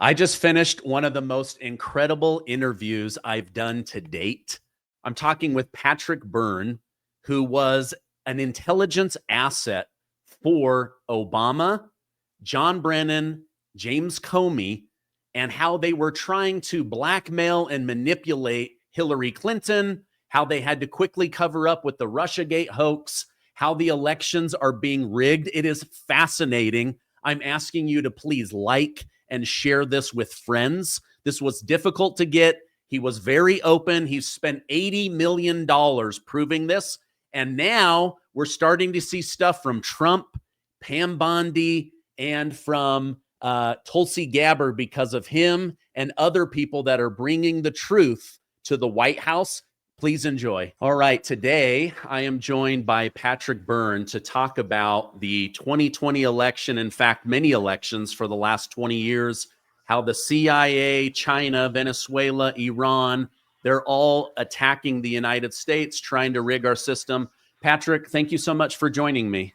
I just finished one of the most incredible interviews I've done to date. I'm talking with Patrick Byrne, who was an intelligence asset for Obama, John Brennan, James Comey, and how they were trying to blackmail and manipulate Hillary Clinton, how they had to quickly cover up with the Russiagate hoax, how the elections are being rigged. It is fascinating. I'm asking you to please like and share this with friends. This was difficult to get. He was very open. He spent $80 million proving this. And now we're starting to see stuff from Trump, Pam Bondi, and from Tulsi Gabbard because of him and other people that are bringing the truth to the White House. Please enjoy. All right, today I am joined by Patrick Byrne to talk about the 2020 election, in fact, many elections for the last 20 years, how the CIA, China, Venezuela, Iran, they're all attacking the United States, trying to rig our system. Patrick, thank you so much for joining me.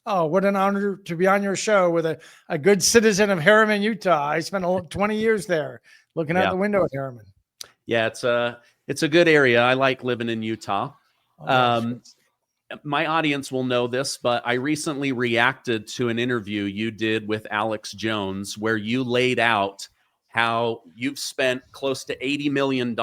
Oh, what an honor to be on your show with a good citizen of Harriman, Utah. I spent 20 years there looking out the window at Harriman. Yeah, it's a good area. I like living in Utah. My audience will know this, but I recently reacted to an interview you did with Alex Jones where you laid out how you've spent close to $80 million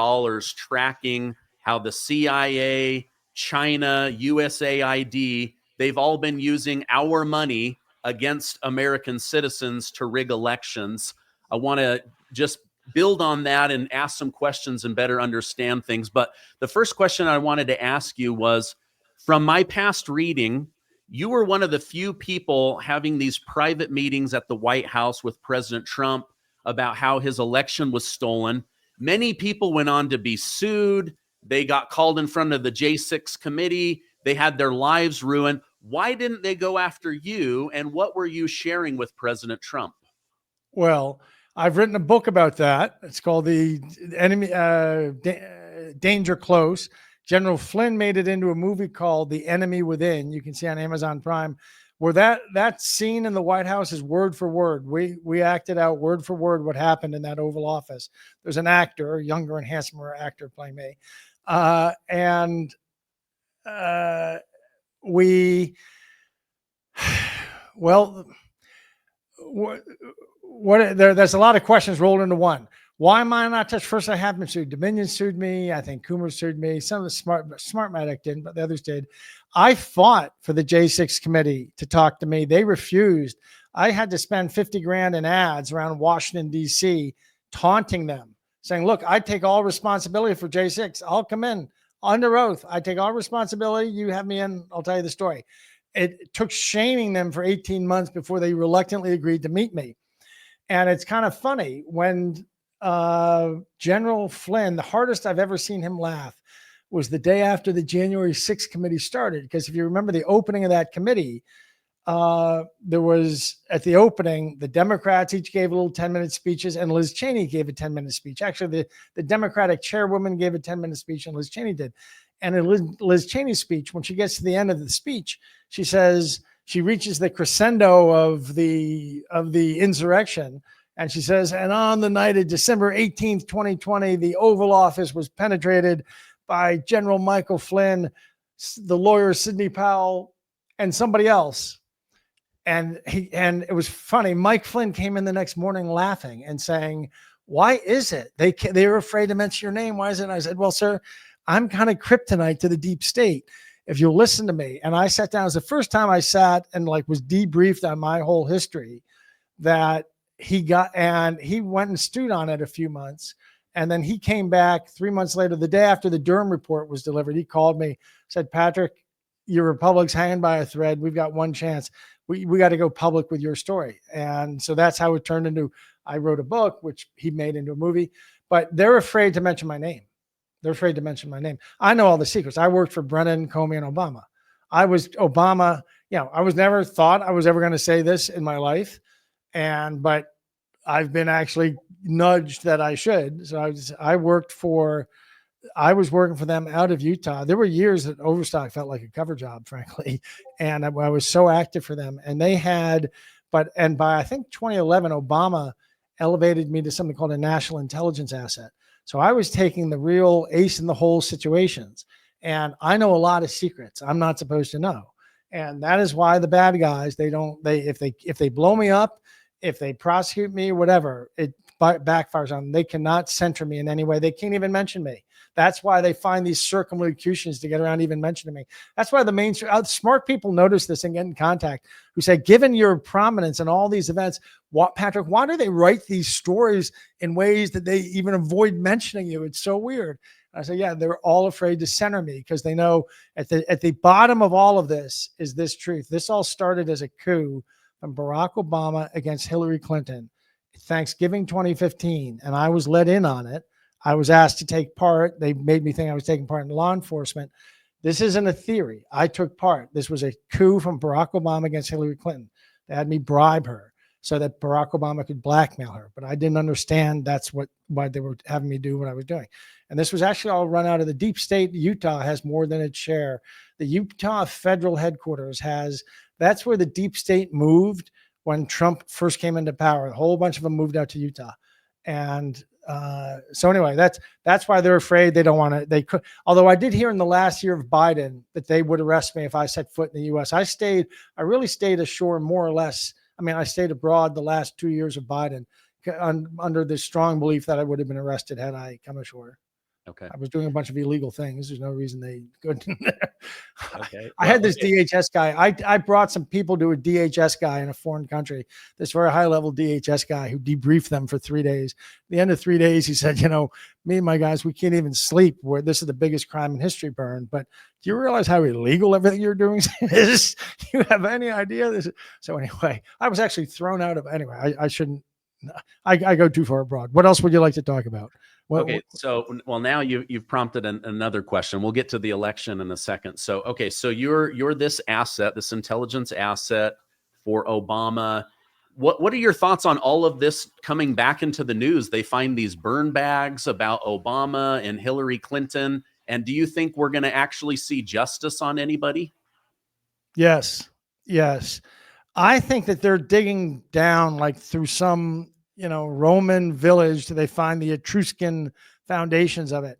tracking how the CIA, China, USAID, they've all been using our money against American citizens to rig elections. I want to just build on that and ask some questions and better understand things. But the first question I wanted to ask you was, from my past reading, you were one of the few people having these private meetings at the White House with President Trump about how his election was stolen. Many people went on to be sued. They got called in front of the J6 committee. They had their lives ruined. Why didn't they go after you? And what were you sharing with President Trump? Well, I've written a book about that. It's called The Enemy Danger Close. General Flynn made it into a movie called The Enemy Within. You can see on Amazon Prime, where that scene in the White House is word for word. We acted out word for word what happened in that Oval Office. There's an actor, a younger and handsomer actor playing me. There's a lot of questions rolled into one. Why am I not touched? First, I have been sued. Dominion sued me. I think Coomer sued me. Some of the Smartmatic didn't, but the others did. I fought for the J6 committee to talk to me. They refused. I had to spend 50 grand in ads around Washington, D.C., taunting them, saying, look, I take all responsibility for J6. I'll come in under oath. I take all responsibility. You have me in. I'll tell you the story. It took shaming them for 18 months before they reluctantly agreed to meet me. And it's kind of funny when General Flynn, the hardest I've ever seen him laugh was the day after the January 6th committee started. Because if you remember the opening of that committee, there was at the opening, the Democrats each gave little 10-minute speeches and Liz Cheney gave a 10-minute speech. Actually, the Democratic chairwoman gave a 10-minute speech and Liz Cheney did. And in Liz Cheney's speech, when she gets to the end of the speech, she says, she reaches the crescendo of the insurrection. And she says, and on the night of December 18th, 2020, the Oval Office was penetrated by General Michael Flynn, the lawyer Sidney Powell, and somebody else. And it was funny. Mike Flynn came in the next morning laughing and saying, why is it? They were afraid to mention your name. Why is it? And I said, well, sir, I'm kind of kryptonite to the deep state. If you'll listen to me. And I sat down. It was the first time I sat and was debriefed on my whole history that he went and stewed on it a few months. And then he came back 3 months later, the day after the Durham report was delivered. He called me, said, Patrick, your Republic's hanging by a thread. We've got one chance. We got to go public with your story. And so that's how it turned into, I wrote a book, which he made into a movie, but they're afraid to mention my name. They're afraid to mention my name. I know all the secrets. I worked for Brennan, Comey, and Obama. I was Obama. I was never thought I was ever going to say this in my life. But I've been actually nudged that I should. So I was working for them out of Utah. There were years that Overstock felt like a cover job, frankly. And I was so active for them. And they had, by I think 2011, Obama elevated me to something called a national intelligence asset. So I was taking the real ace in the hole situations, and I know a lot of secrets I'm not supposed to know. And that is why the bad guys, if they blow me up, if they prosecute me, whatever, it backfires on them. They cannot center me in any way. They can't even mention me. That's why they find these circumlocutions to get around even mentioning me. That's why the mainstream smart people notice this and get in contact, who say, given your prominence in all these events, Patrick, why do they write these stories in ways that they even avoid mentioning you? It's so weird. And I say, yeah, they're all afraid to center me because they know at the bottom of all of this is this truth. This all started as a coup from Barack Obama against Hillary Clinton, Thanksgiving 2015, and I was let in on it. I was asked to take part. They made me think I was taking part in law enforcement. This isn't a theory. I took part. This was a coup from Barack Obama against Hillary Clinton. They had me bribe her so that Barack Obama could blackmail her. But I didn't understand why they were having me do what I was doing. And this was actually all run out of the deep state. Utah has more than its share. The Utah federal headquarters that's where the deep state moved when Trump first came into power. A whole bunch of them moved out to Utah. And so anyway, that's why they're afraid. They don't want to, they could, although I did hear in the last year of Biden that they would arrest me if I set foot in the US. I really stayed ashore more or less. I mean, I stayed abroad the last 2 years of Biden under the strong belief that I would have been arrested had I come ashore. Okay. I was doing a bunch of illegal things. There's no reason they couldn't. Okay. I had this DHS guy. I brought some people to a DHS guy in a foreign country, this very high level DHS guy who debriefed them for 3 days. At the end of 3 days, he said, me and my guys, we can't even sleep. This is the biggest crime in history, Byrne. But do you realize how illegal everything you're doing is? You have any idea? So anyway, I was actually thrown out of, anyway, I shouldn't, I go too far abroad. What else would you like to talk about? Okay, so now you've prompted another question. We'll get to the election in a second. So okay, so you're this asset, this intelligence asset for Obama. What are your thoughts on all of this coming back into the news? They find these burn bags about Obama and Hillary Clinton, and do you think we're going to actually see justice on anybody? Yes. I think that they're digging down like through some Roman village till they find the Etruscan foundations of it.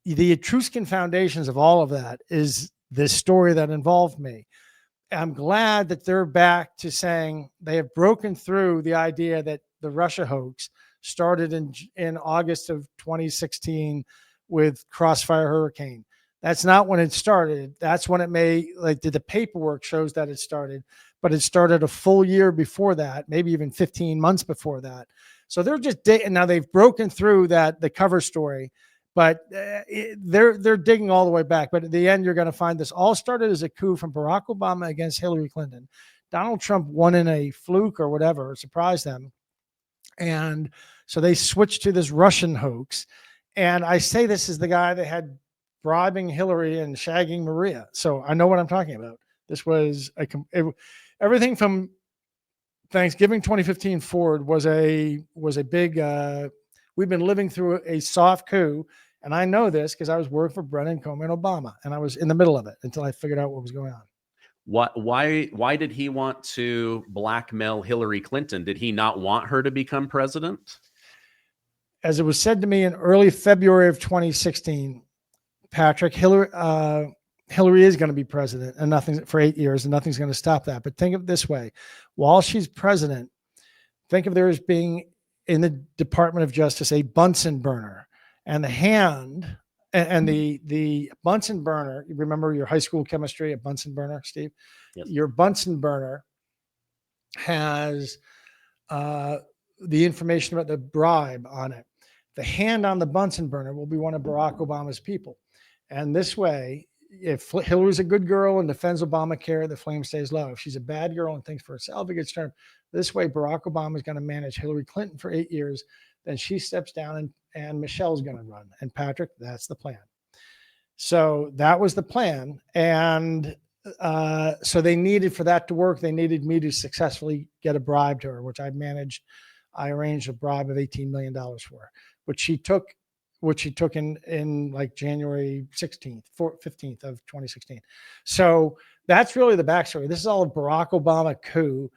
The Etruscan foundations of all of that is this story that involved me. I'm glad that they're back to saying they have broken through the idea that the Russia hoax started in August of 2016 with Crossfire Hurricane. That's not when it started. That's when the paperwork shows that it started, but it started a full year before that, maybe even 15 months before that. So they're just now they've broken through the cover story, but they're digging all the way back. But at the end, you're going to find this all started as a coup from Barack Obama against Hillary Clinton. Donald Trump won in a fluke or whatever, surprised them. And so they switched to this Russian hoax. And I say this is the guy that had bribing Hillary and shagging Maria. So I know what I'm talking about. This was everything from Thanksgiving 2015 forward was a big, we've been living through a soft coup. And I know this because I was working for Brennan, Comey, and Obama, and I was in the middle of it until I figured out what was going on. Why did he want to blackmail Hillary Clinton? Did he not want her to become president? As it was said to me in early February of 2016, Patrick, Hillary is going to be president and nothing for 8 years, and nothing's going to stop that. But think of it this way. While she's president, think of there as being in the Department of Justice, a Bunsen burner, and the hand and the Bunsen burner. You remember your high school chemistry, a Bunsen burner, Steve? Yes. Your Bunsen burner has the information about the bribe on it. The hand on the Bunsen burner will be one of Barack Obama's people. And this way, if Hillary's a good girl and defends Obamacare, the flame stays low. If she's a bad girl and thinks for herself, it gets turned. This way, Barack Obama is going to manage Hillary Clinton for 8 years. Then she steps down and Michelle's going to run. And Patrick, that's the plan. So that was the plan. And so they needed, for that to work, they needed me to successfully get a bribe to her, which I managed. I arranged a bribe of $18 million for her, which she took in like January 15th of 2016. So that's really the backstory. This is all a Barack Obama coup.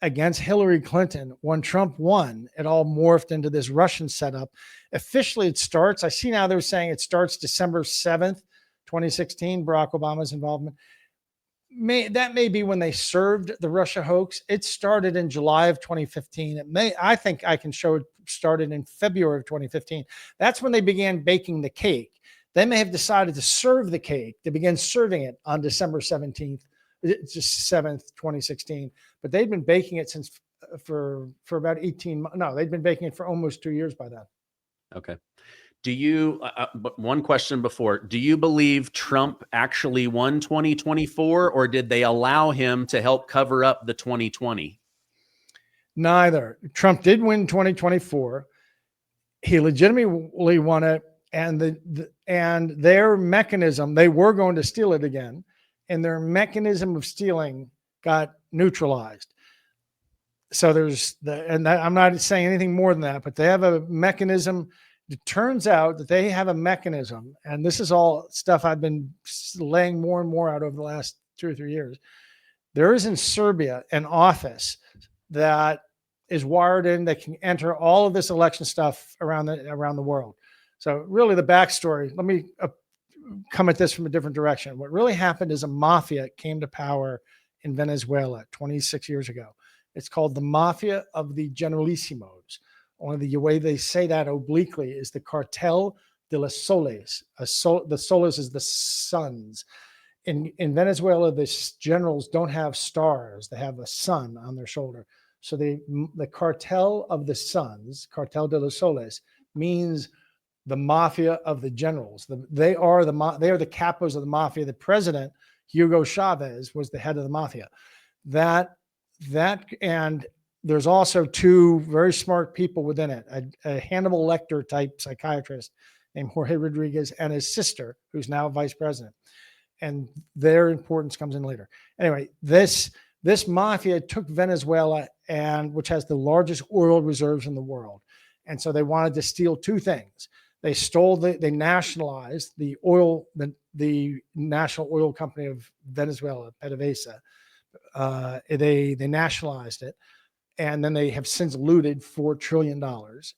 against Hillary Clinton. When Trump won, it all morphed into this Russian setup. Officially, it starts, I see now they're saying it starts December 7th, 2016, Barack Obama's involvement. That may be when they served the Russia hoax. It started in July of 2015. I think I can show it started in February of 2015. That's when they began baking the cake. They may have decided to serve the cake, to begin serving it on December 17th, just 7th, 2016. But they'd been baking it since for about 18 months. No, they'd been baking it for almost 2 years by then. Okay. Do you, one question before, do you believe Trump actually won 2024, or did they allow him to help cover up the 2020? Neither. Trump did win 2024. He legitimately won it. And and their mechanism, they were going to steal it again, and their mechanism of stealing got neutralized. So I'm not saying anything more than that, but they have a mechanism. It turns out that they have a mechanism, and this is all stuff I've been laying more and more out over the last 2 or 3 years. There is in Serbia an office that is wired in that can enter all of this election stuff around the world. So really the backstory, let me come at this from a different direction. What really happened is a mafia came to power in Venezuela 26 years ago. It's called the Mafia of the Generalissimos. Only the way they say that obliquely is the Cartel de los Soles. The Soles is the suns. In Venezuela, the generals don't have stars. They have a sun on their shoulder. So the Cartel of the Suns, Cartel de los Soles, means the Mafia of the generals. They are the capos of the Mafia. The president, Hugo Chavez, was the head of the Mafia. And there's also two very smart people within it, a Hannibal Lecter type psychiatrist named Jorge Rodriguez, and his sister, who's now vice president. And their importance comes in later. Anyway, this mafia took Venezuela, which has the largest oil reserves in the world. And so they wanted to steal two things. They nationalized the national oil company of Venezuela, PDVSA. They nationalized it. And then they have since looted $4 trillion,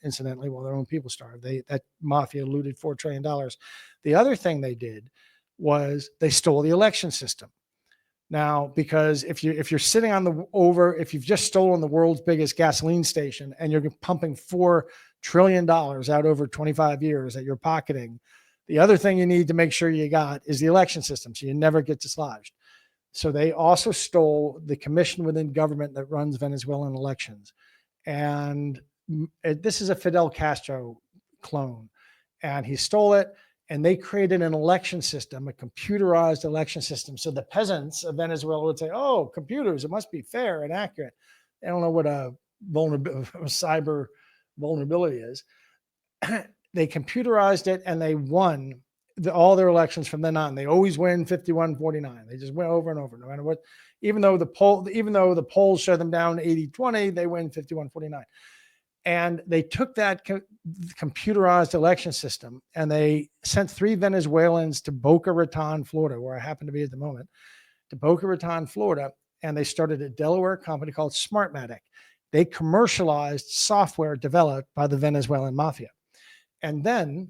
incidentally, while their own people starved. That mafia looted $4 trillion. The other thing they did was they stole the election system. Now, because if you're sitting if you've just stolen the world's biggest gasoline station and you're pumping $4 trillion out over 25 years that you're pocketing, the other thing you need to make sure you got is the election system, so you never get dislodged. So they also stole the commission within government that runs Venezuelan elections. And this is a Fidel Castro clone. And he stole it, and they created an election system, a computerized election system. So the peasants of Venezuela would say, oh, computers, it must be fair and accurate. They don't know what a cyber vulnerability is. They computerized it, and they won all their elections from then on. They always win 51-49. They just win over and over, no matter what. Even though the polls show them down 80-20, they win 51-49. And they took that computerized election system, and they sent 3 Venezuelans to Boca Raton, Florida, where I happen to be at the moment, to Boca Raton, Florida, and they started a Delaware company called Smartmatic. They commercialized software developed by the Venezuelan mafia. And then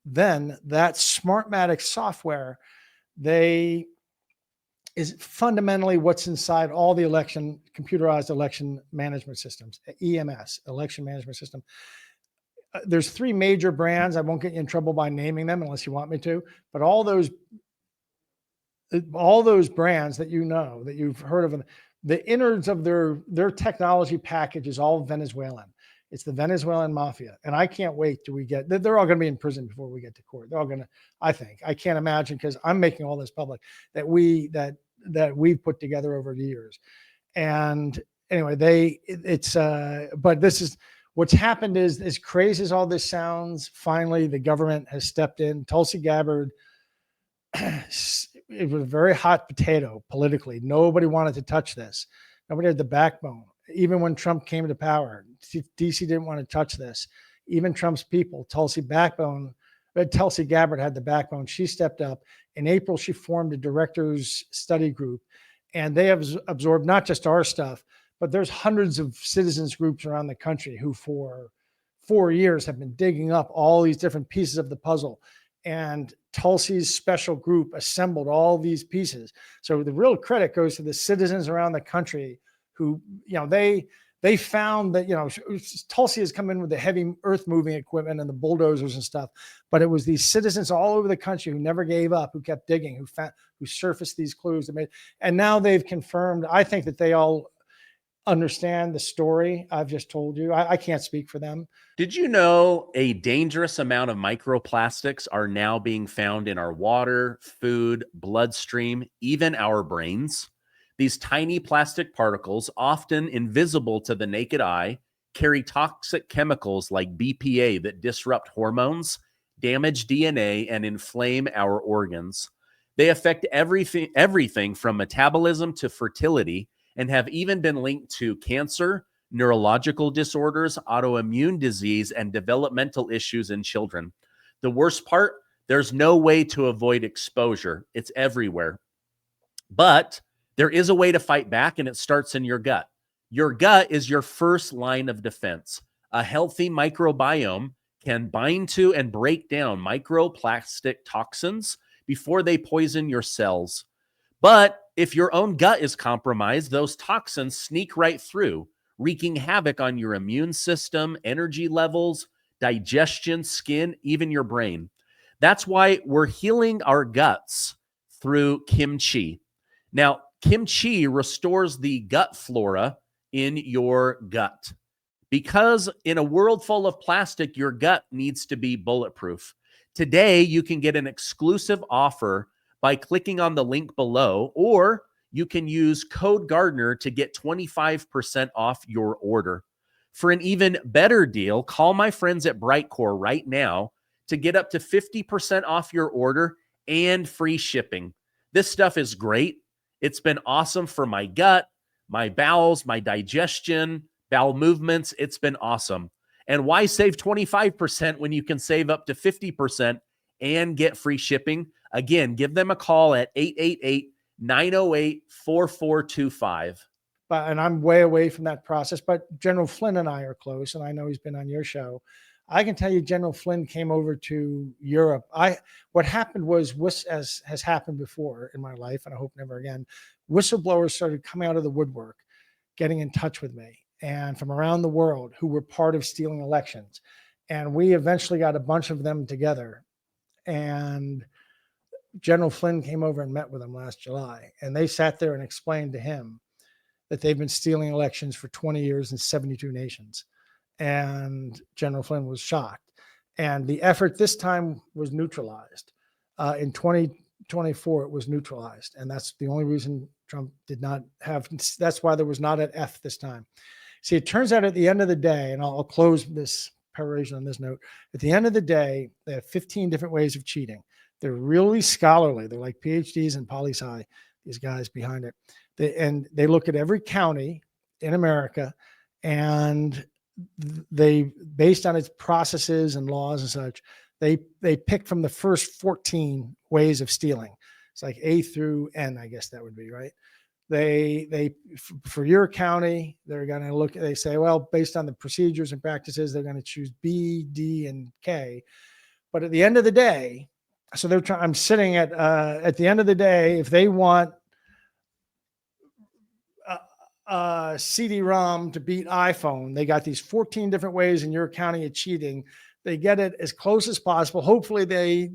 that Smartmatic software, is fundamentally what's inside all the computerized election management systems, EMS, election management system. There's 3 major brands. I won't get you in trouble by naming them unless you want me to, but all those brands that that you've heard of them, the innards of their technology package is all Venezuelan. It's the Venezuelan mafia. And I can't wait till they're all going to be in prison before we get to court. They're all going to, I can't imagine, because I'm making all this public, that we've put together over the years. And anyway, but this is what's happened is, as crazy as all this sounds, finally the government has stepped in. Tulsi Gabbard, it was a very hot potato politically. Nobody wanted to touch this. Nobody had the backbone. Even when Trump came to power, DC didn't want to touch this. Even Trump's people, Tulsi Gabbard had the backbone. She stepped up. In April, she formed a director's study group, and they have absorbed not just our stuff, but there's hundreds of citizens groups around the country who for 4 years have been digging up all these different pieces of the puzzle. And Tulsi's special group assembled all these pieces. So the real credit goes to the citizens around the country who, they found that, Tulsi has come in with the heavy earth moving equipment and the bulldozers and stuff, but it was these citizens all over the country who never gave up, who kept digging, who surfaced these clues and now they've confirmed. I think that they all understand the story I've just told you. I can't speak for them. Did you know a dangerous amount of microplastics are now being found in our water, food, bloodstream, even our brains? These tiny plastic particles, often invisible to the naked eye, carry toxic chemicals like BPA that disrupt hormones, damage DNA, and inflame our organs. They affect everything from metabolism to fertility, and have even been linked to cancer, neurological disorders, autoimmune disease, and developmental issues in children. The worst part, there's no way to avoid exposure. It's everywhere. But there is a way to fight back, and it starts in your gut. Your gut is your first line of defense. A healthy microbiome can bind to and break down microplastic toxins before they poison your cells. But if your own gut is compromised, those toxins sneak right through, wreaking havoc on your immune system, energy levels, digestion, skin, even your brain. That's why we're healing our guts through kimchi. Now, kimchi restores the gut flora in your gut. Because in a world full of plastic, your gut needs to be bulletproof. Today, you can get an exclusive offer by clicking on the link below, or you can use code Gardner to get 25% off your order. For an even better deal, call my friends at Brightcore right now to get up to 50% off your order and free shipping. This stuff is great. It's been awesome for my gut, my bowels, my digestion, bowel movements. It's been awesome. And why save 25% when you can save up to 50% and get free shipping? Again, give them a call at 888-908-4425. And I'm way away from that process, but General Flynn and I are close, and I know he's been on your show. I can tell you General Flynn came over to Europe. What happened was, as has happened before in my life, and I hope never again, whistleblowers started coming out of the woodwork, getting in touch with me, and from around the world who were part of stealing elections. And we eventually got a bunch of them together. And General Flynn came over and met with them last July. And they sat there and explained to him that they've been stealing elections for 20 years in 72 nations. And General Flynn was shocked. And the effort this time was neutralized. In 2024, it was neutralized. And that's the only reason Trump did not have, that's why there was not an F this time. See, it turns out at the end of the day, and I'll close this peroration on this note, at the end of the day, they have 15 different ways of cheating. They're really scholarly. They're like PhDs in poli-sci, these guys behind it. They look at every county in America, and they, based on its processes and laws and such, they pick from the first 14 ways of stealing. It's like A through N, I guess that would be, right? For your county, they're going to look, they say, well, based on the procedures and practices, they're going to choose B, D, and K. But at the end of the day, so I'm sitting at the end of the day, if they want CD-ROM to beat iPhone, they got these 14 different ways in your county of cheating. They get it as close as possible. Hopefully they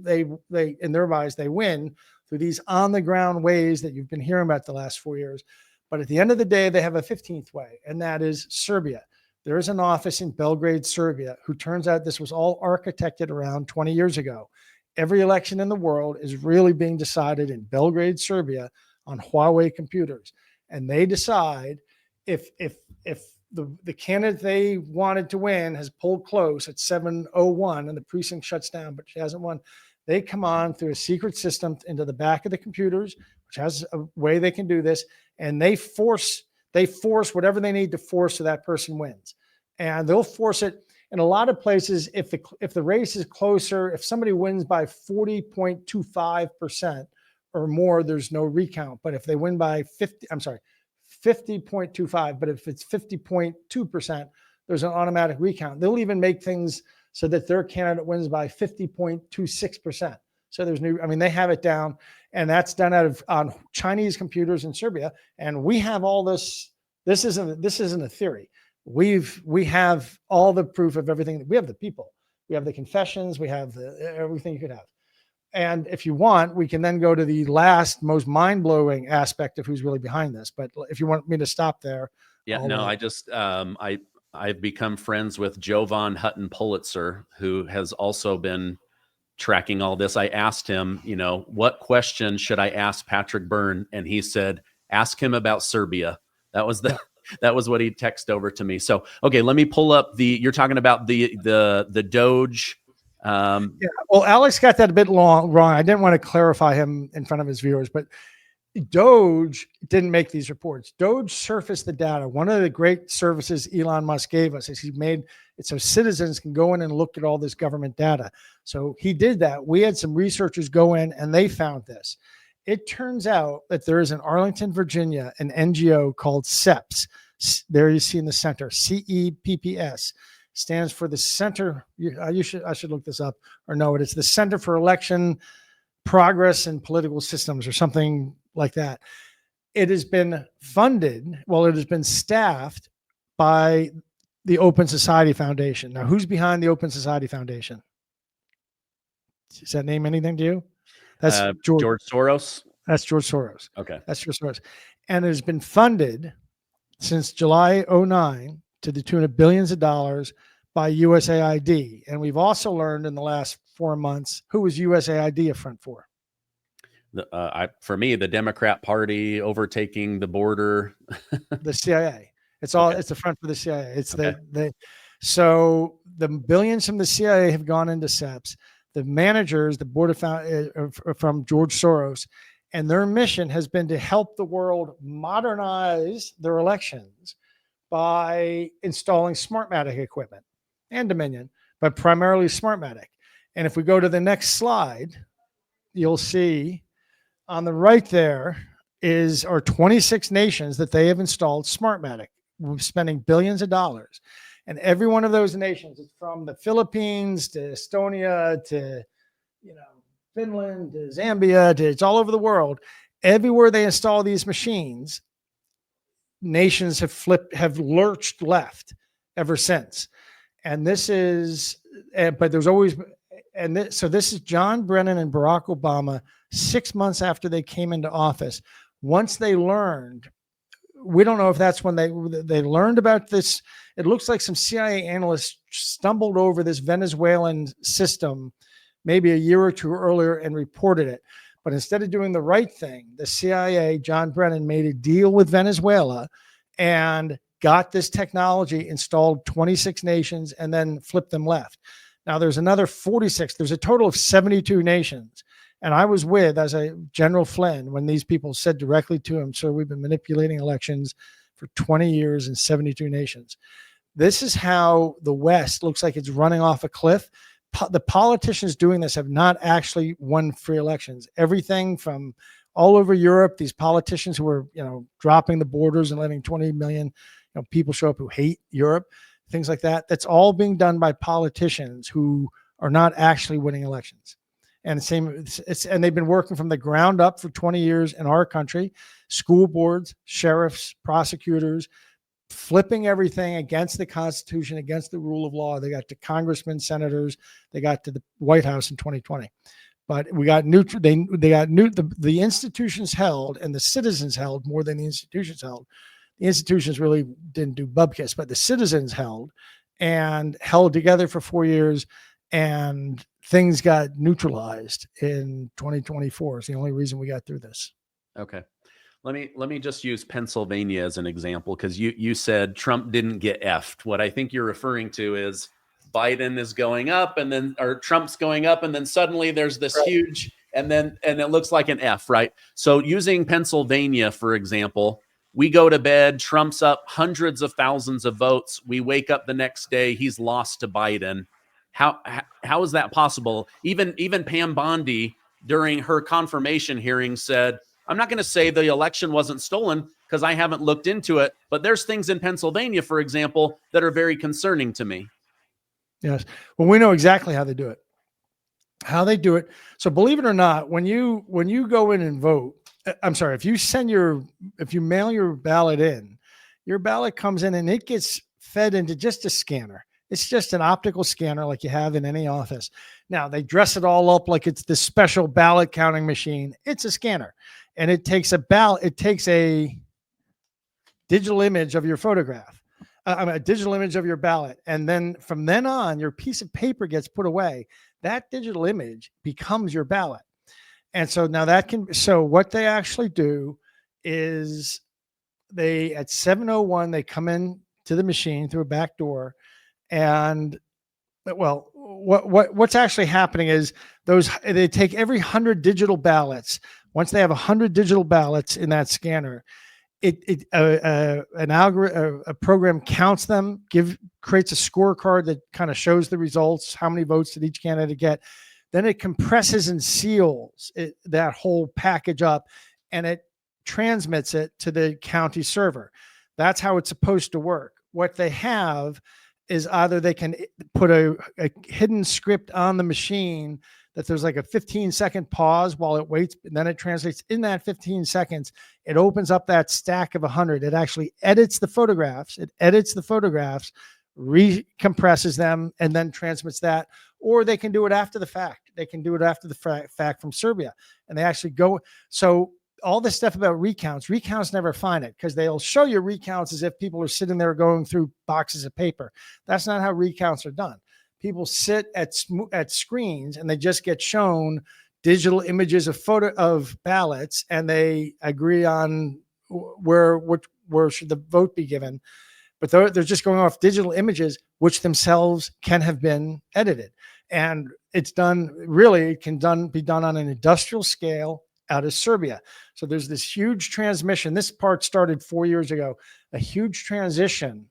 in their eyes, they win through these on the ground ways that you've been hearing about the last 4 years. But at the end of the day, they have a 15th way, and that is Serbia. There is an office in Belgrade, Serbia, who turns out this was all architected around 20 years ago. Every election in the world is really being decided in Belgrade, Serbia on Huawei computers. And they decide if the candidate they wanted to win has pulled close at 7:01 and the precinct shuts down, but she hasn't won, they come on through a secret system into the back of the computers, which has a way they can do this, and they force whatever they need to force so that person wins. And they'll force it in a lot of places. If the race is closer, if somebody wins by 40.25% or more, there's no recount. But if they win by 50.25, but if it's 50.2%, there's an automatic recount. They'll even make things so that their candidate wins by 50.26%. So there's new, I mean, they have it down, and that's done out of on Chinese computers in Serbia. And we have all this. This isn't a theory. We have all the proof of everything. We have the people, we have the confessions, we have everything you could have. And if you want, we can then go to the last most mind-blowing aspect of who's really behind this. But if you want me to stop there. Yeah, no, I just, I've become friends with Jovan Hutton Pulitzer, who has also been tracking all this. I asked him, you know, what question should I ask Patrick Byrne? And he said, ask him about Serbia. That was that was what he texted over to me. So, okay, let me pull up you're talking about the DOGE. Yeah, well, Alex got that a bit wrong. I didn't want to clarify him in front of his viewers, but DOGE didn't make these reports. DOGE surfaced the data. One of the great services Elon Musk gave us is he made it so citizens can go in and look at all this government data. So he did that. We had some researchers go in and they found this. It turns out that there is in Arlington, Virginia, an NGO called CEPS. There you see in the center, CEPPS. Stands for the Center. I should look this up or know it. It's the Center for Election Progress and Political Systems or something like that. It has been funded. Well, it has been staffed by the Open Society Foundation. Now, who's behind the Open Society Foundation? Does that name anything to you? That's George Soros. That's George Soros. Okay. That's George Soros. And it has been funded since July 2009 to the tune of billions of dollars by USAID. And we've also learned in the last 4 months, who was USAID a front for? For me, the Democrat Party overtaking the border. The CIA. It's all, it's a front for the CIA. It's so the billions from the CIA have gone into CEPS. The managers, the board of from George Soros, and their mission has been to help the world modernize their elections by installing Smartmatic equipment and Dominion, but primarily Smartmatic. And if we go to the next slide, you'll see on the right there are 26 nations that they have installed Smartmatic. We're spending billions of dollars. And every one of those nations, it's from the Philippines to Estonia to, Finland to Zambia, it's all over the world. Everywhere they install these machines, nations have lurched left ever since. And this is, but there's always, so this is John Brennan and Barack Obama 6 months after they came into office. Once they learned, we don't know if that's when they learned about this. It looks like some CIA analysts stumbled over this Venezuelan system maybe a year or two earlier and reported it. But instead of doing the right thing, the CIA, John Brennan, made a deal with Venezuela and got this technology installed 26 nations and then flipped them left. Now there's another 46. There's a total of 72 nations. And I was with, as a General Flynn, when these people said directly to him, sir, we've been manipulating elections for 20 years in 72 nations. This is how the West looks like it's running off a cliff. The politicians doing this have not actually won free elections. Everything from all over Europe, these politicians who are, dropping the borders and letting 20 million people show up who hate Europe, things like that. That's all being done by politicians who are not actually winning elections. And and they've been working from the ground up for 20 years in our country, school boards, sheriffs, prosecutors, flipping everything against the Constitution, against the rule of law. They got to congressmen, senators, they got to the White House in 2020. But we got the institutions held and the citizens held more than the institutions held. The institutions really didn't do bubkiss, but the citizens held together for 4 years, and things got neutralized in 2024. It's the only reason we got through this. Okay. Let me just use Pennsylvania as an example, because you said Trump didn't get effed. What I think you're referring to is Biden is going up or Trump's going up, and then suddenly there's this huge, and it looks like an F, right? So using Pennsylvania, for example, we go to bed, Trump's up hundreds of thousands of votes. We wake up the next day, he's lost to Biden. How is that possible? Even Pam Bondi during her confirmation hearing said, I'm not going to say the election wasn't stolen, because I haven't looked into it. But there's things in Pennsylvania, for example, that are very concerning to me. Yes. Well, we know exactly how they do it. How they do it. So believe it or not, when you go in and vote, I'm sorry, if you mail your ballot in, your ballot comes in and it gets fed into just a scanner. It's just an optical scanner like you have in any office. Now they dress it all up like it's this special ballot counting machine. It's a scanner, and it takes a digital image of your photograph, a digital image of your ballot. And then from then on, your piece of paper gets put away. That digital image becomes your ballot. And so now so what they actually do is at 7:01, they come in to the machine through a back door. And well, what's actually happening is they take every 100 digital ballots. Once they have 100 digital ballots in that scanner, a program counts them, creates a scorecard that kind of shows the results, how many votes did each candidate get. Then it compresses and seals that whole package up, and it transmits it to the county server. That's how it's supposed to work. What they have is either they can put a hidden script on the machine that there's like a 15-second pause while it waits, and then it translates. In that 15 seconds, it opens up that stack of 100. It actually edits the photographs. Recompresses them, and then transmits that. Or they can do it after the fact. They can do it after the fact from Serbia, and they actually go. So all this stuff about recounts never find it, because they'll show you recounts as if people are sitting there going through boxes of paper. That's not how recounts are done. People sit at screens, and they just get shown digital images of ballots, and they agree on where should the vote be given. But they're just going off digital images, which themselves can have been edited. And it's done, really, it can be done on an industrial scale out of Serbia. So there's this huge transmission. This part started 4 years ago, a huge transmission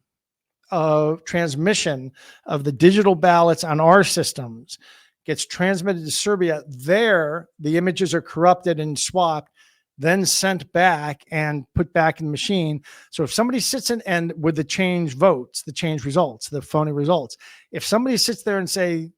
of the digital ballots on our systems gets transmitted to Serbia. There, the images are corrupted and swapped, then sent back and put back in the machine. So if somebody sits in and with the change votes, the change results, the phony results, if somebody sits there and say,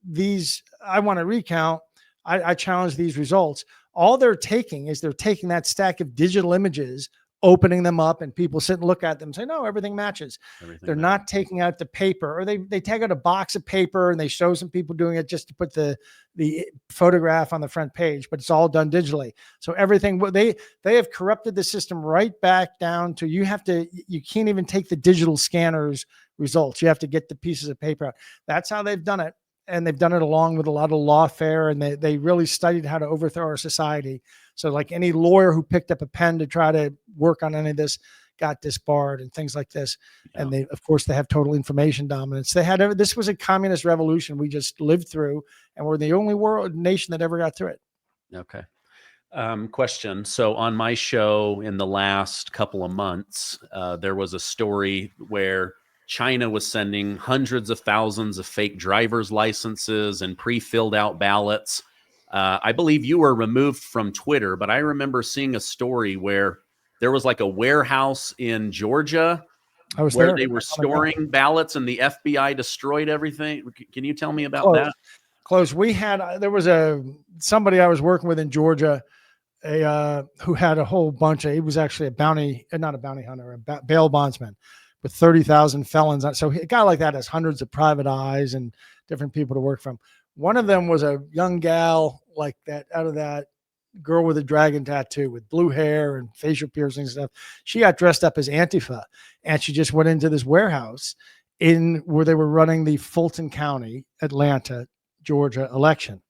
I want to recount, I challenge these results, all they're taking that stack of digital images, opening them up, and people sit and look at them and say, no, everything matches. They're not taking out the paper, or they take out a box of paper and they show some people doing it just to put the photograph on the front page, but it's all done digitally. So everything, they have corrupted the system right back down to you can't even take the digital scanners results. You have to get the pieces of paper out. That's how they've done it. And they've done it along with a lot of lawfare, and they really studied how to overthrow our society. So like any lawyer who picked up a pen to try to work on any of this got disbarred and things like this. Yeah. And of course, they have total information dominance. This was a communist revolution we just lived through, and we're the only nation that ever got through it. Okay. Question. So on my show in the last couple of months, there was a story where China was sending hundreds of thousands of fake driver's licenses and pre-filled out ballots. I believe you were removed from Twitter, but I remember seeing a story where there was like a warehouse in Georgia where they were storing ballots, and the FBI destroyed everything. Can you tell me about that? Close. There was somebody I was working with in Georgia, who had a whole bunch he was actually not a bounty hunter, a bail bondsman with 30,000 felons. So a guy like that has hundreds of private eyes and different people to work from. One of them was a young gal like that, out of that girl with a dragon tattoo with blue hair and facial piercings and stuff. She got dressed up as Antifa, and she just went into this warehouse where they were running the Fulton County, Atlanta, Georgia election.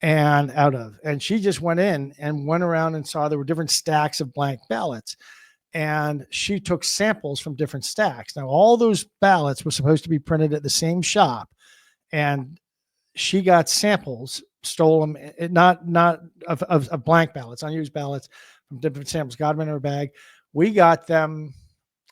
And she just went in and went around and saw there were different stacks of blank ballots. And she took samples from different stacks. Now, all those ballots were supposed to be printed at the same shop, and she got samples, stole them, not of blank ballots, unused ballots from different samples, got them in her bag. We got them.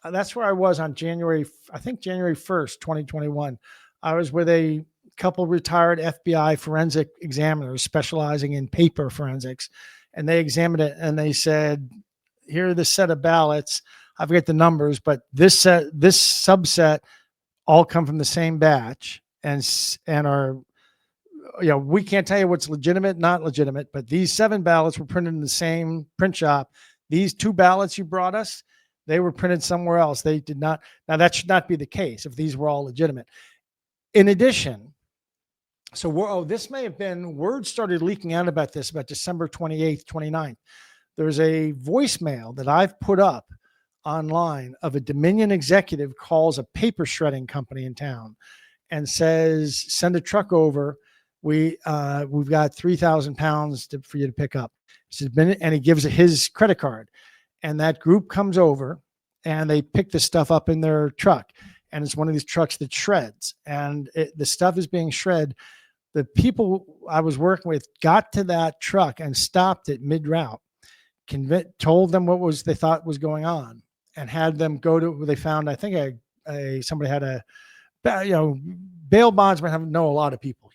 That's where I was on January 1st, 2021. I was with a couple retired FBI forensic examiners specializing in paper forensics, and they examined it, and they said, here are the set of ballots. I forget the numbers, but this subset all come from the same batch and are, we can't tell you what's legitimate, not legitimate, but these 7 ballots were printed in the same print shop. These 2 ballots you brought us, they were printed somewhere else. They did not. Now, that should not be the case if these were all legitimate. In addition, this may have been, word started leaking out about this about December 28th, 29th. There's a voicemail that I've put up online of a Dominion executive calls a paper shredding company in town and says, send a truck over. We've got 3,000 pounds for you to pick up. And he gives his credit card. And that group comes over and they pick the stuff up in their truck. And it's one of these trucks that shreds. And the stuff is being shredded. The people I was working with got to that truck and stopped it mid-route, told them what they thought was going on, and had them go to where they found, I think somebody had bail bondsmen know a lot of people,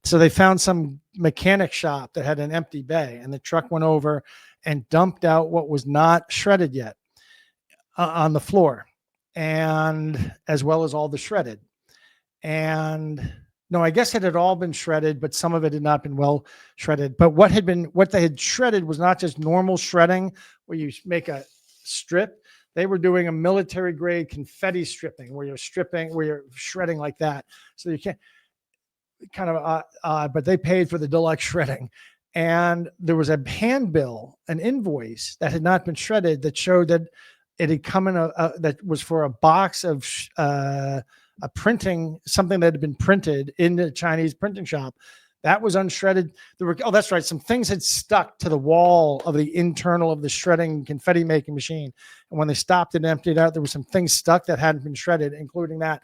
so they found some mechanic shop that had an empty bay, and the truck went over and dumped out what was not shredded yet on the floor, and as well as all the shredded. And no, I guess it had all been shredded, but some of it had not been well shredded. But what they had shredded was not just normal shredding where you make a strip. They were doing a military grade confetti stripping where you're shredding like that. So you can't but they paid for the deluxe shredding. And there was a handbill, an invoice that had not been shredded that showed that it had come in that was for a box of a printing, something that had been printed in the Chinese printing shop that was unshredded. That's right. Some things had stuck to the wall of the internal of the shredding confetti making machine. And when they stopped and emptied out, there were some things stuck that hadn't been shredded, including that.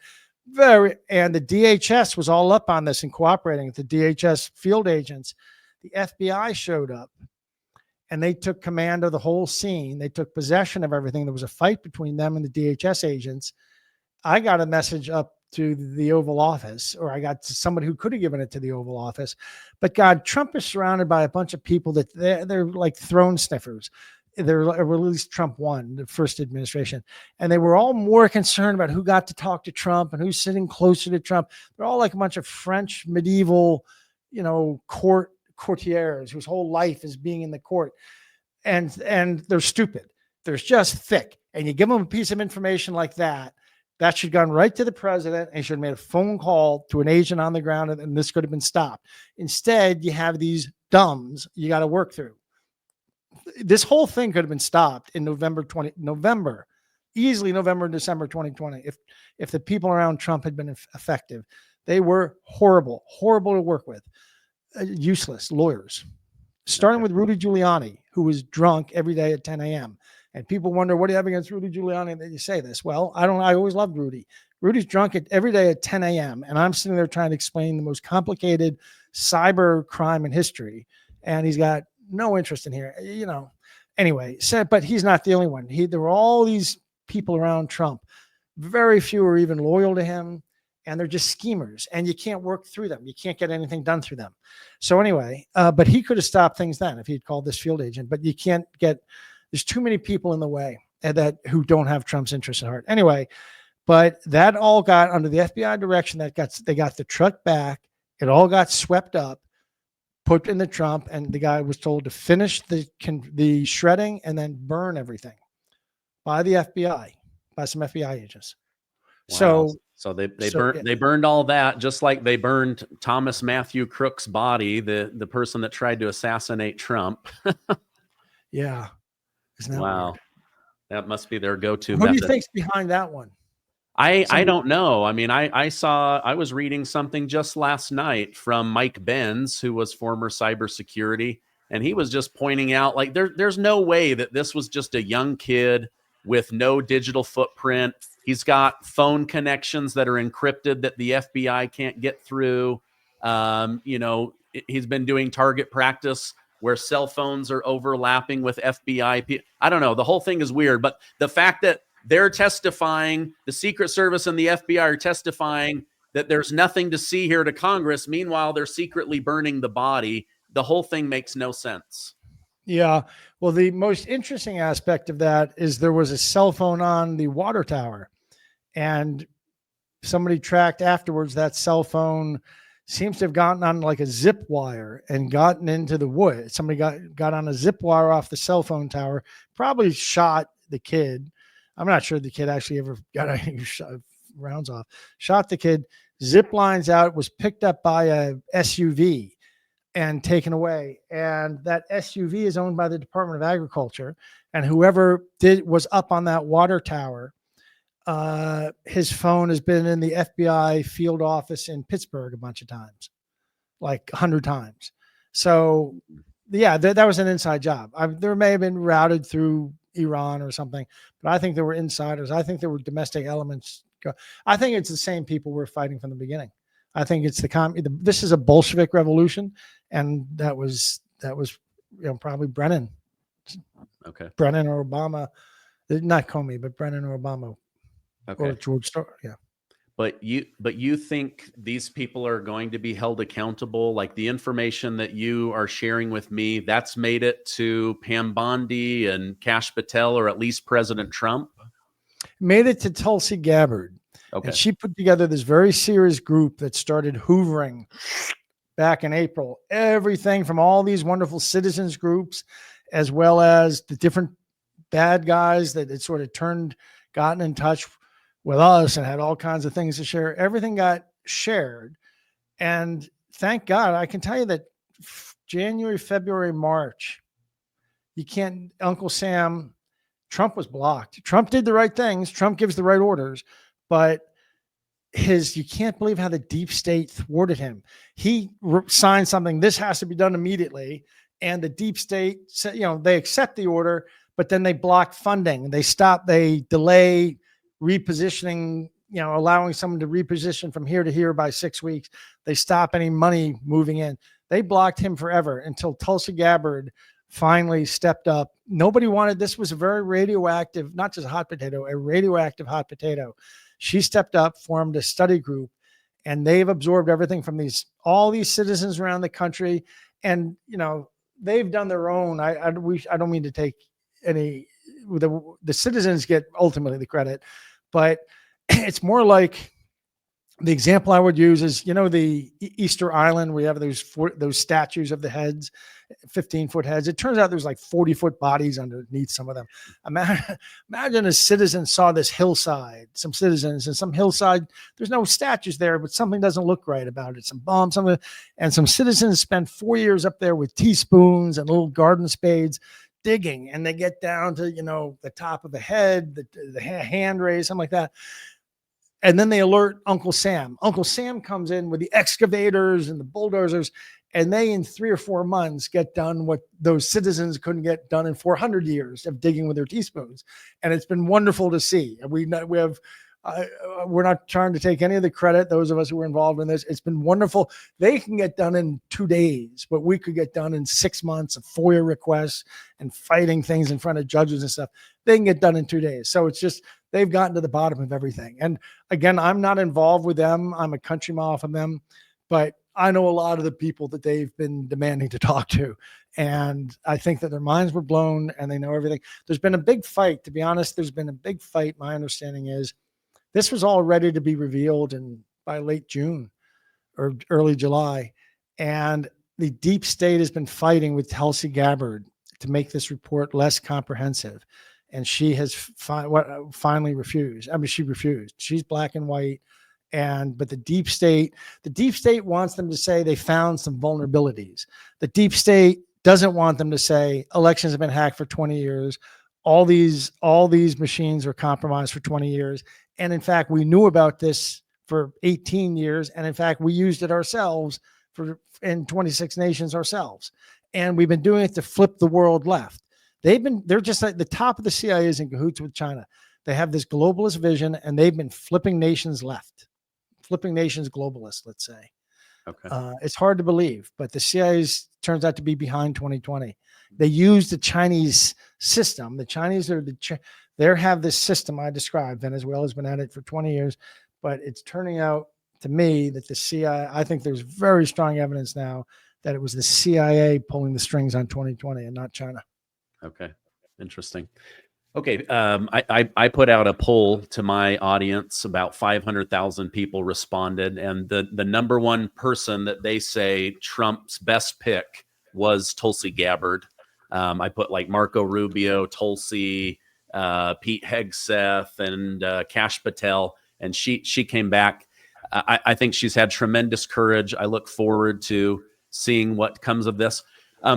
And the DHS was all up on this and cooperating with the DHS field agents. The FBI showed up and they took command of the whole scene. They took possession of everything. There was a fight between them and the DHS agents. I got a message up to the Oval Office, or I got to somebody who could have given it to the Oval Office. But God, Trump is surrounded by a bunch of people that they're like throne sniffers. Or at least Trump won the first administration. And they were all more concerned about who got to talk to Trump and who's sitting closer to Trump. They're all like a bunch of French medieval, courtiers whose whole life is being in the court. And they're stupid. They're just thick. And you give them a piece of information like that, that should have gone right to the president, and he should have made a phone call to an agent on the ground, and this could have been stopped. Instead, you have these dumbs you got to work through. This whole thing could have been stopped in easily November and December 2020 if the people around Trump had been effective. They were horrible to work with, useless lawyers, starting with Rudy Giuliani, who was drunk every day at 10 a.m. And people wonder, what do you have against Rudy Giuliani that you say this? Well, I don't know. I always loved Rudy. Rudy's drunk every day at 10 a.m. And I'm sitting there trying to explain the most complicated cyber crime in history. And he's got no interest in here, Anyway, but he's not the only one. There were all these people around Trump. Very few are even loyal to him. And they're just schemers. And you can't work through them. You can't get anything done through them. So anyway, but he could have stopped things then if he'd called this field agent. But you can't there's too many people in the way who don't have Trump's interests at heart. Anyway, but that all got under the FBI direction. They got the truck back. It all got swept up, put in the Trump, and the guy was told to finish the shredding and then burn everything by the FBI, by some FBI agents. Wow. So they burned all that, just like they burned Thomas Matthew Crook's body, the person that tried to assassinate Trump. Yeah. Isn't that wow. weird? That must be their go-to method. Who do you think's behind that one? I don't know. I mean, I was reading something just last night from Mike Benz, who was former cybersecurity, and he was just pointing out, like, there's no way that this was just a young kid with no digital footprint. He's got phone connections that are encrypted that the FBI can't get through. He's been doing target practice where cell phones are overlapping with FBI. I don't know. The whole thing is weird, but the fact that they're testifying, the Secret Service and the FBI are testifying that there's nothing to see here to Congress. Meanwhile, they're secretly burning the body. The whole thing makes no sense. Yeah. Well, the most interesting aspect of that is there was a cell phone on the water tower, and somebody tracked afterwards that cell phone seems to have gotten on like a zip wire and gotten into the wood. Somebody got on a zip wire off the cell phone tower, probably shot the kid. I'm not sure the kid actually ever got any rounds off. Shot the kid, zip lines out, was picked up by a SUV and taken away. And that SUV is owned by the Department of Agriculture. And whoever was up on that water tower, his phone has been in the FBI field office in Pittsburgh a bunch of times, like 100 times. So yeah, that was an inside job. There may have been routed through Iran or something, but I think there were insiders. I think there were domestic elements. I think it's the same people we're fighting from the beginning. I think it's this is a Bolshevik revolution, and that was probably Brennan. Okay. Brennan or Obama, not Comey, but Brennan or Obama. Okay. Or George. Yeah. But you think these people are going to be held accountable? Like the information that you are sharing with me, that's made it to Pam Bondi and Kash Patel, or at least President Trump? Made it to Tulsi Gabbard. Okay. And she put together this very serious group that started hoovering back in April. Everything from all these wonderful citizens groups, as well as the different bad guys that had sort of gotten in touch with us and had all kinds of things to share. Everything got shared. And thank God, I can tell you that January, February, March, Uncle Sam, Trump was blocked. Trump did the right things. Trump gives the right orders, but you can't believe how the deep state thwarted him. He signed something, this has to be done immediately. And the deep state said, they accept the order, but then they block funding. They delay repositioning, allowing someone to reposition from here to here by 6 weeks. They stop any money moving in. They blocked him forever until Tulsi Gabbard finally stepped up. Nobody wanted, this was a very radioactive, not just a hot potato, a radioactive hot potato. She stepped up, formed a study group, and they've absorbed everything from all these citizens around the country. And, they've done their own. I don't mean to take any, the citizens get ultimately the credit, but it's more like, the example I would use is, the Easter Island, we have those statues of the heads, 15-foot heads. It turns out there's like 40-foot bodies underneath some of them. Imagine a citizen saw this hillside, some citizens, and some hillside, there's no statues there, but something doesn't look right about it. Some bombs, and some citizens spent 4 years up there with teaspoons and little garden spades digging, and they get down to, the top of the head, the hand raise, something like that. And then they alert Uncle Sam. Uncle Sam comes in with the excavators and the bulldozers, and they, in 3 or 4 months, get done what those citizens couldn't get done in 400 years of digging with their teaspoons. And it's been wonderful to see. We're not trying to take any of the credit, those of us who were involved in this. It's been wonderful. They can get done in 2 days, but we could get done in 6 months of FOIA requests and fighting things in front of judges and stuff. They can get done in 2 days. So it's just, they've gotten to the bottom of everything. And again, I'm not involved with them. I'm a country mile from them, but I know a lot of the people that they've been demanding to talk to. And I think that their minds were blown and they know everything. There's been a big fight. To be honest, there's been a big fight. My understanding is this was all ready to be revealed by late June or early July. And the deep state has been fighting with Tulsi Gabbard to make this report less comprehensive. And she has finally refused. I mean, she refused. She's black and white. But the deep state wants them to say they found some vulnerabilities. The deep state doesn't want them to say elections have been hacked for 20 years. All these machines were compromised for 20 years. And in fact, we knew about this for 18 years. And in fact, we used it ourselves in 26 nations ourselves. And we've been doing it to flip the world left. They're just like the top of the CIA is in cahoots with China. They have this globalist vision, and they've been flipping nations left, flipping nations globalist, let's say. Okay. It's hard to believe, but the CIA turns out to be behind 2020. They use the Chinese system. The Chinese they have this system I described. Venezuela's been at it for 20 years, but it's turning out to me that the CIA, I think there's very strong evidence now that it was the CIA pulling the strings on 2020 and not China. Okay, interesting. Okay, I put out a poll to my audience. About 500,000 people responded, and the number one person that they say Trump's best pick was Tulsi Gabbard. I put like Marco Rubio, Tulsi, Pete Hegseth, and Kash Patel, and she came back. I think she's had tremendous courage. I look forward to seeing what comes of this.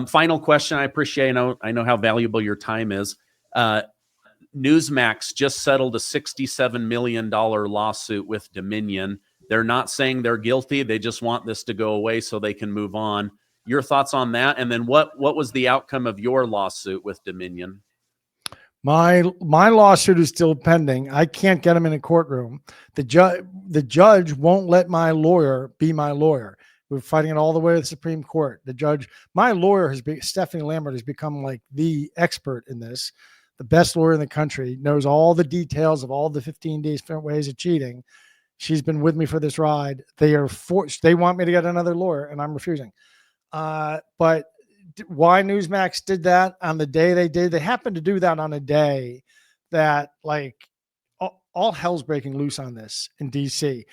Final question. I appreciate. I know how valuable your time is. Newsmax just settled a $67 million lawsuit with Dominion. They're not saying they're guilty. They just want this to go away so they can move on. Your thoughts on that? And then what was the outcome of your lawsuit with Dominion? My lawsuit is still pending. I can't get him in a courtroom. The judge won't let my lawyer be my lawyer. We're fighting it all the way to the Supreme Court. The judge, my lawyer Stephanie Lambert has become like the expert in this. The best lawyer in the country, knows all the details of all the 15 different ways of cheating. She's been with me for this ride. They want me to get another lawyer, and I'm refusing. But why Newsmax did that on the day they did, they happened to do that on a day that like all hell's breaking loose on this in DC.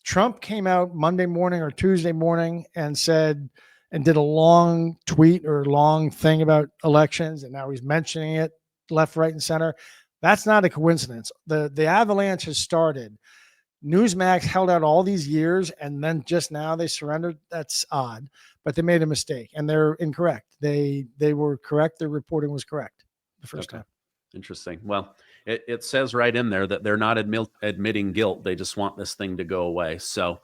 Trump came out Monday morning or Tuesday morning and said, and did a long tweet or long thing about elections, and now he's mentioning it left, right, and center. That's not a coincidence. The avalanche has started. Newsmax held out all these years, and then just now they surrendered. That's odd, but they made a mistake, and they're incorrect. They were correct. Their reporting was correct the first time. Interesting. Well, it says right in there that they're not admitting guilt. They just want this thing to go away. So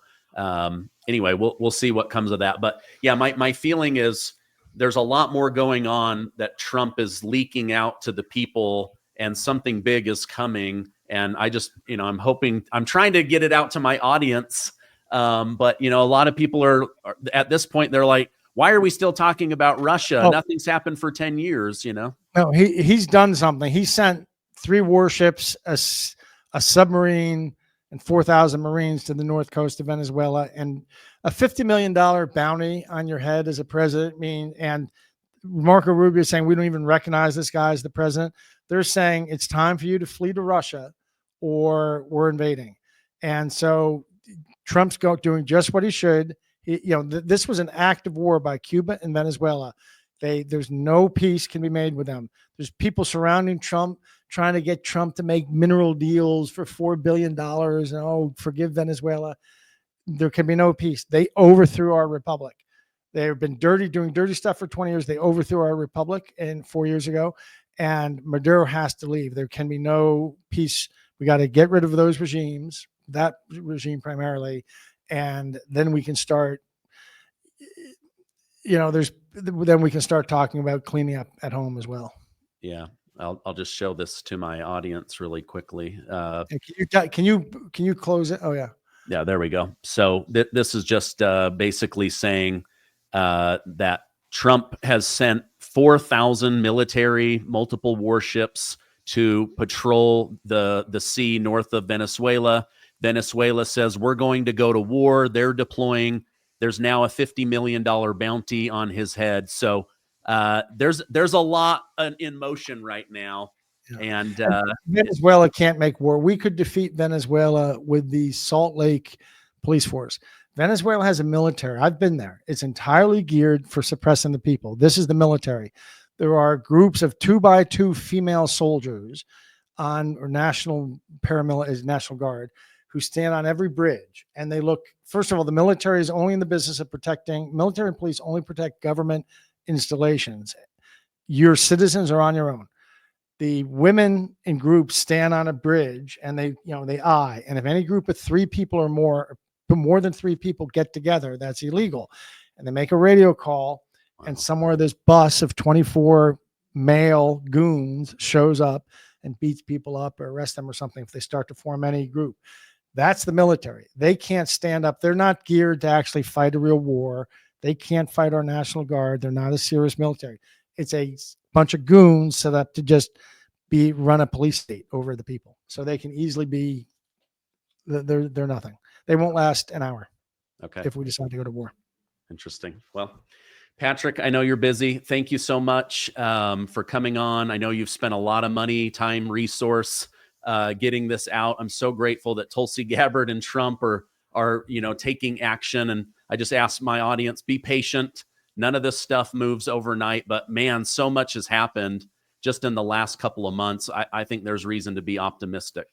anyway, we'll see what comes of that. But yeah, my feeling is there's a lot more going on that Trump is leaking out to the people, and something big is coming. And I just, I'm trying to get it out to my audience. But, a lot of people are at this point, they're like, why are we still talking about Russia? Oh. Nothing's happened for 10 years, No, he's done something. He sent 3 warships, a submarine, and 4,000 Marines to the north coast of Venezuela, and a $50 million bounty on your head as a president. And Marco Rubio is saying we don't even recognize this guy as the president. They're saying it's time for you to flee to Russia or we're invading. And so Trump's doing just what he should. This was an act of war by Cuba and Venezuela. There's no peace can be made with them. There's people surrounding Trump, trying to get Trump to make mineral deals for $4 billion. And forgive Venezuela. There can be no peace. They overthrew our republic. They've been doing dirty stuff for 20 years. They overthrew our republic 4 years ago, and Maduro has to leave. There can be no peace. We got to get rid of those regimes, that regime primarily, and then we can start. Then we can start talking about cleaning up at home as well. Yeah, I'll just show this to my audience really quickly. Can you close it? Oh yeah. Yeah, there we go. So this is just basically saying that Trump has sent 4,000 military, multiple warships to patrol the sea north of Venezuela. Venezuela says we're going to go to war. They're deploying. There's now a $50 million bounty on his head. So there's a lot in motion right now. Yeah. And Venezuela can't make war. We could defeat Venezuela with the Salt Lake police force. Venezuela has a military. I've been there. It's entirely geared for suppressing the people. This is the military. There are groups of 2x2 female soldiers or national National Guard who stand on every bridge. And they look, first of all, the military is only in the business of military and police only protect government installations. Your citizens are on your own. The women in groups stand on a bridge and they eye. And if any group of 3 people or more than 3 people get together, that's illegal. And they make a radio call. Wow. And somewhere this bus of 24 male goons shows up and beats people up or arrests them or something if they start to form any group. That's the military. They can't stand up. They're not geared to actually fight a real war. They can't fight our National Guard. They're not a serious military. It's a bunch of goons set up to just run a police state over the people. So they can easily be, they're nothing. They won't last an hour. Okay. If we decide to go to war. Interesting. Well, Patrick, I know you're busy. Thank you so much for coming on. I know you've spent a lot of money, time, resource getting this out. I'm so grateful that Tulsi Gabbard and Trump are taking action. And I just ask my audience, be patient. None of this stuff moves overnight, but man, so much has happened just in the last couple of months. I think there's reason to be optimistic.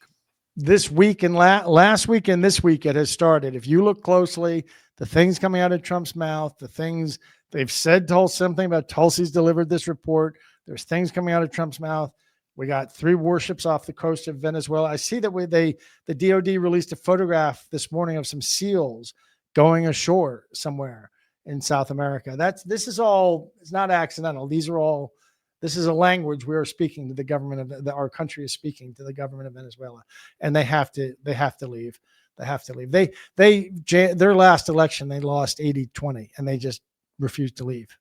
This week and last week and this week it has started. If you look closely, the things coming out of Trump's mouth, the things they've said, told something about Tulsi's delivered this report. There's things coming out of Trump's mouth. We got 3 warships off the coast of Venezuela. I see that the DOD released a photograph this morning of some SEALs going ashore somewhere in South America. This is all, it's not accidental. This is a language we are speaking to the government of our country is speaking to the government of Venezuela, and they have to leave. They have to leave. Their last election, they lost 80-20 and they just refused to leave.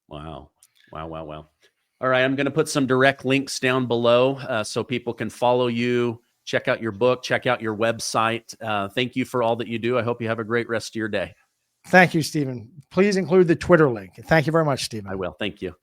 Wow. All right. I'm going to put some direct links down below so people can follow you, check out your book, check out your website. Thank you for all that you do. I hope you have a great rest of your day. Thank you, Stephen. Please include the Twitter link. Thank you very much, Stephen. I will. Thank you.